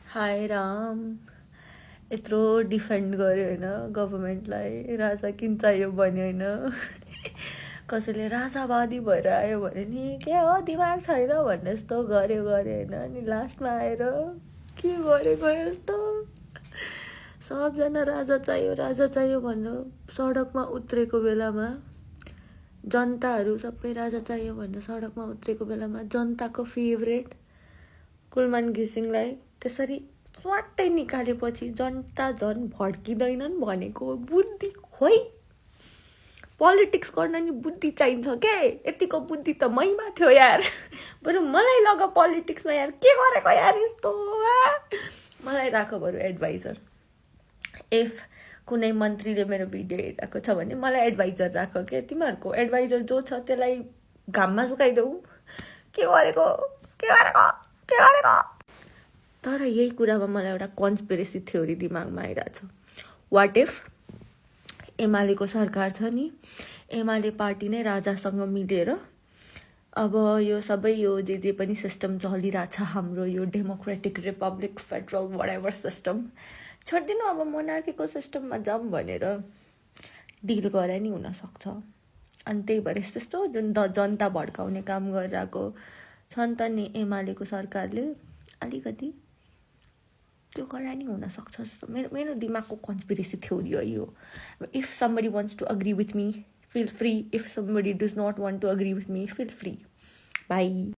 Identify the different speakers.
Speaker 1: हाय राम यत्रो डिफेन्ड गर्यो होइन गभर्मेन्टलाई राजा किन चाहियो भन्यो होइन कसैले राजावादी भएर आयो भने नि के हो दिमाग छैन भन्ने जस्तो गर्यो होइन अनि लास्टमा आएर के गरेको यस्तो सबजना राजा चाहियो भनेर सडकमा उत्रेको बेलामा जनताहरू सबै राजा चाहियो भनेर सडकमा उत्रेको बेलामा जनताको फेभरेट कुलमान घिसिङलाई त्यसरी स्वाटै निकालेपछि जनता झन् भड्किँदैनन् भनेको बुद्धि खोइ पोलिटिक्स गर्न नि बुद्धि चाहिन्छ के यतिको बुद्धि त मैमा थियो यार बरु मलाई लग पोलिटिक्समा यार के गरेको यार यस्तो मलाई राख बरु एडभाइजर इफ कुनै मन्त्रीले मेरो भिडियो हेरेको छ भने मलाई एडभाइजर राख के तिमीहरूको एडभाइजर जो छ त्यसलाई घाममा सुकाइदेऊ के गरेको तर यही कुरामा मलाई एउटा कन्सपिरेसी थ्योरी दिमागमा आइरहेछ वाट इफ एमालेको सरकार छ नि एमाले पार्टी नै राजासँग मिलेर अब यो सबै यो जे पनि सिस्टम चलिरहेछ हाम्रो यो डेमोक्रेटिक रिपब्लिक फेडरल वरेभर सिस्टम छोडिदिनु अब मोनार्कीको सिस्टममा जाऊँ भनेर डिल गरे नि हुनसक्छ अनि त्यही भएर यस्तो जुन जनता भड्काउने काम गरिरहेको छ नि त नि एमालेको सरकारले अलिकति त्यो गरा नि हुनसक्छ जस्तो मेरो दिमागको कन्सपिरेसी थ्योरी हो यो if somebody wants to agree with me feel free if somebody does not want to agree with me feel free bye